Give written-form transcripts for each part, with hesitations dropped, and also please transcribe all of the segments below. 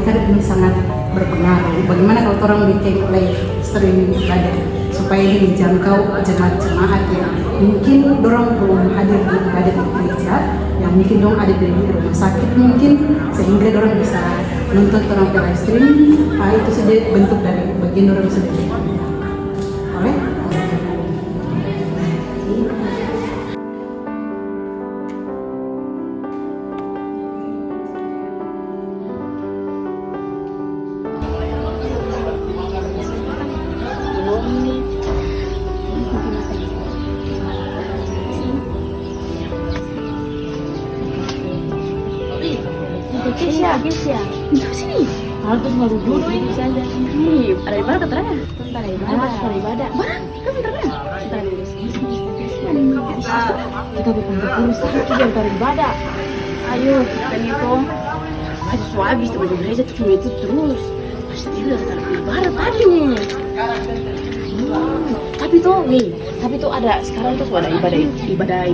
mereka ini sangat berpengaruh. Bagaimana kalau orang bikin live streaming ibadah supaya ini dijangkau jemaat-jemaat yang mungkin dorang belum hadir di ibadah di gereja, yang mungkin dong ada di rumah sakit mungkin, sehingga dorang bisa nonton orang ke live streaming. Itu saja bentuk dari bagian dorang sendiri. Oleh Gesya. Di sini. Harus baru dulu ini saja. Ini ada ibadah katanya. Bentar ibadah. Ada ibadah. Barang, kan bentarnya. Kita ada kita bukan urus kita bentar ibadah. Ayo, kita itu. Ayo habis tuh gereja tuh cuma itu terus. Pasti tidak ada ibadah tadi nih. Tapi tuh ada sekarang tuh ada ibadah live. Ibadah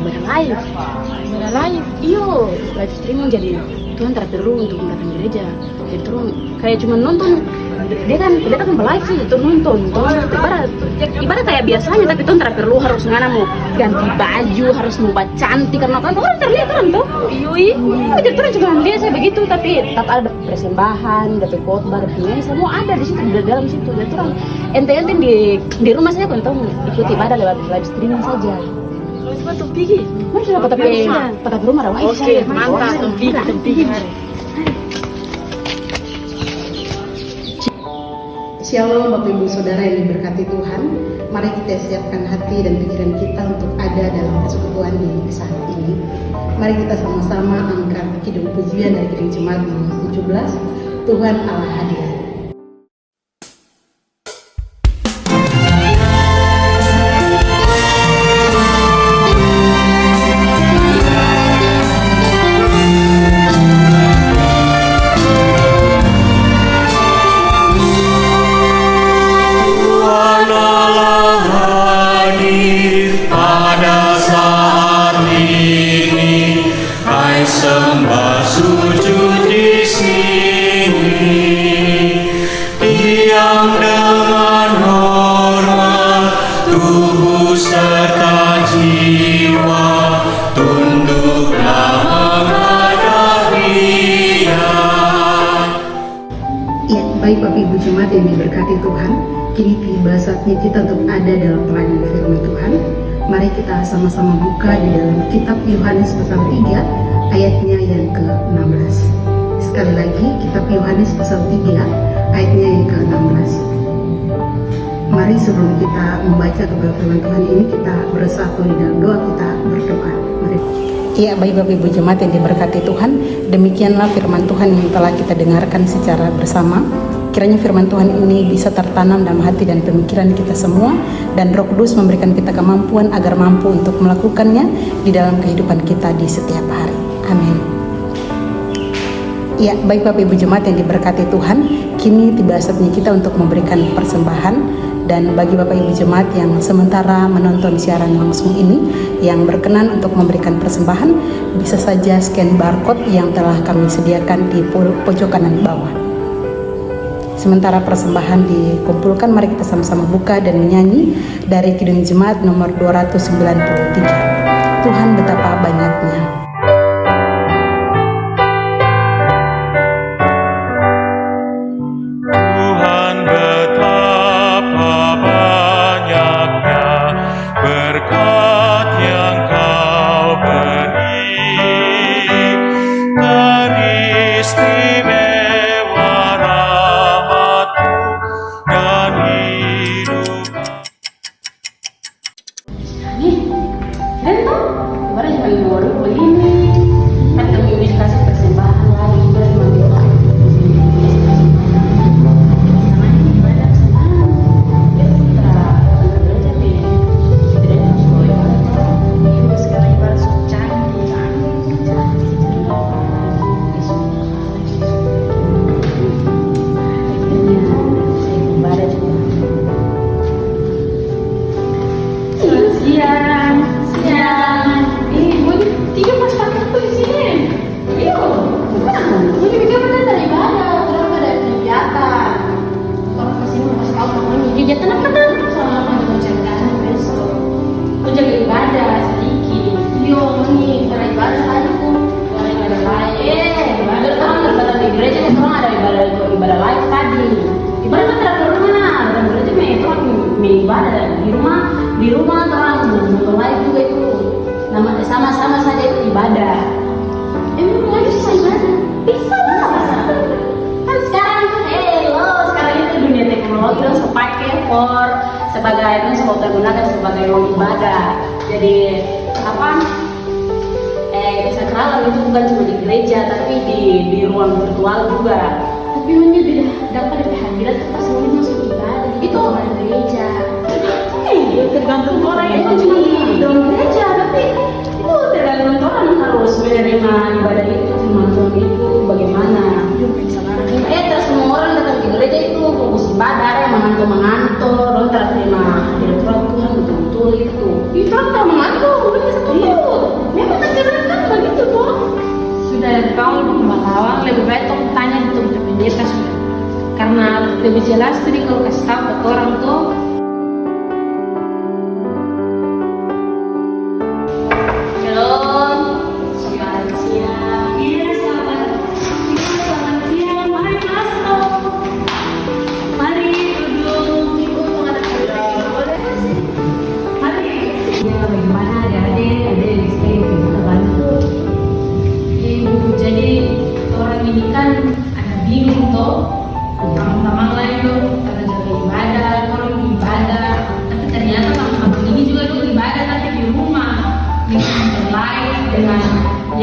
live. Iyo, live streaming jadi Tuhan tak perlu untuk datang gereja. Jadi Tuhan kayak cuma nonton. Dia kan live sih, itu nonton. Ibadah kayak biasanya, tapi Tuhan tak perlu harus ngana mau ganti baju, harus mau cantik karena kan orang terlihat kan tuh. Yui, jadi Tuhan cuma lihat saya begitu, tapi tetap ada persembahan, ada khotbah, ada penyanyi, semua ada di situ, di dalam situ. Jadi Tuhan ente di rumah saya pun tahu ikuti ibadah lewat live streaming saja. Coba tuh pergi. Mana sudah patah rumah ada wifi. Oke, mantap tuh pergi. Shalom Bapak Ibu Saudara yang diberkati Tuhan. Mari kita siapkan hati dan pikiran kita untuk ada dalam persekutuan di saat ini. Mari kita sama-sama angkat kidung pujian dari Kidung Jemaat nomor 17, Tuhan Allah hadir. Sembah sujud di sini, diam dengan hormat, tubuh serta jiwa, tunduklah menghadap Dia. Ya, baik Bapak Ibu Jemaat yang diberkati Tuhan, kini tiba saatnya kita untuk ada dalam pelayanan firman Tuhan. Mari kita sama-sama buka di dalam kitab Yohanes pasal 3 ayatnya yang ke-16. Sekali lagi, kitab Yohanes pasal 3 ayatnya yang ke-16. Mari sebelum kita membaca kebenaran firman Tuhan ini, kita bersatu di dalam doa, kita berdoa. Mari. Ya, baik Bapak Ibu Jemaat yang diberkati Tuhan, demikianlah firman Tuhan yang telah kita dengarkan secara bersama. Kiranya firman Tuhan ini bisa tertanam dalam hati dan pemikiran kita semua, dan Roh Kudus memberikan kita kemampuan agar mampu untuk melakukannya di dalam kehidupan kita di setiap hari. Amin. Ya, baik Bapak Ibu Jemaat yang diberkati Tuhan, kini tiba saatnya kita untuk memberikan persembahan. Dan bagi Bapak Ibu Jemaat yang sementara menonton siaran langsung ini, yang berkenan untuk memberikan persembahan, bisa saja scan barcode yang telah kami sediakan di pojok kanan bawah. Sementara persembahan dikumpulkan, mari kita sama-sama buka dan menyanyi dari Kidung Jemaat nomor 293. Tuhan betapa banyaknya. Tuhan betapa banyaknya berkat yang Kau beri, teristimewa rahmat-Mu dan hidup. Nih, keren tuh. Kemarin cuma 5.000 begini. sebagai pergunakan sebagai ruang ibadah. Jadi apa? Kesakralan itu bukan cuma di gereja tapi di ruang virtual juga. Tapi hanya tidak dapat dihadirat pas semuanya masuk ibadah itu orang gereja. Tergantung orang itu cuma di dalam gereja, tapi itu tergantung orang harus menerima ibadah itu, firman Tuhan itu bagaimana. Terus semua orang datang ke gereja itu fokus ibadah, ada yang mengantuk, orang tak terima hadirat Tuhan betul-betul itu. Itu orang tak mengantuk, mereka satu. Memang tak kira-kira begitu toh. Sudah kau pengetahuan lebih baik kau tanya itu pendeta sudah. Karena lebih jelas tadi kalau kasih tahu ke orang tuh.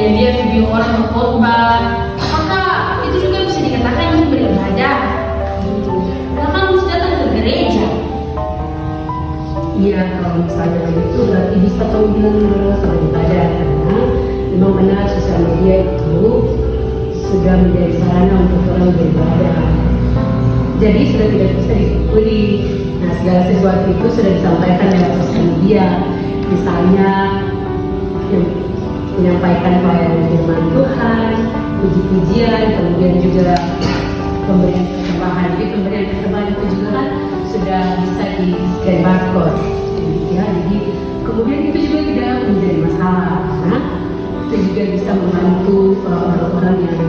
Dia video orang berkorban, apakah itu juga bisa dikatakan beribadah? Gitu. Karena harus datang ke gereja. Iya, kalau misalnya begitu berarti bisa kamu bilang sama ibadah, karena memang benar sosial media itu sudah menjadi sarana untuk orang beribadah. Jadi sudah tidak bisa dipukuli. Nah, segala sesuatu itu sudah disampaikan lewat sosial media, misalnya menyampaikan firman Tuhan, puji-pujian, kemudian juga pemberian persembahan. Jadi pemberian persembahan itu juga kan sudah bisa di scan barcode, ya. Jadi kemudian itu juga tidak menjadi masalah, karena itu juga bisa membantu orang-orang yang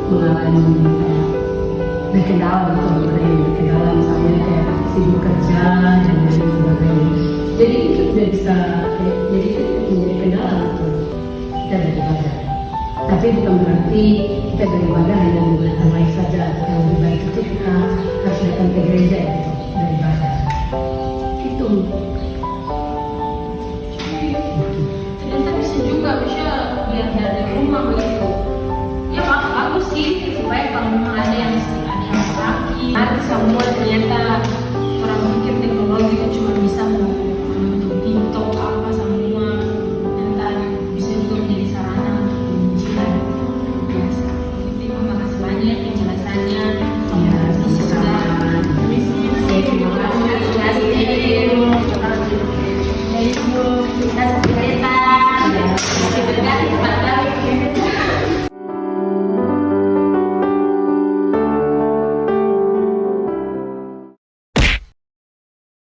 mengalami berkendala, berkendala misalnya kayak sibuk kerja dan lain sebagainya. Jadi itu tidak bisa, jadi itu menjadi kendala untuk kita beribadah. Tapi bukan berarti kita beribadah hanya menggunakan live saja. Yang lebih baik itu kita harus datang ke gereja untuk beribadah. Itu. Ternyata bisa juga biar dari rumah begitu. Ya bagus sih, supaya kalau memang ada yang sakit, semua ternyata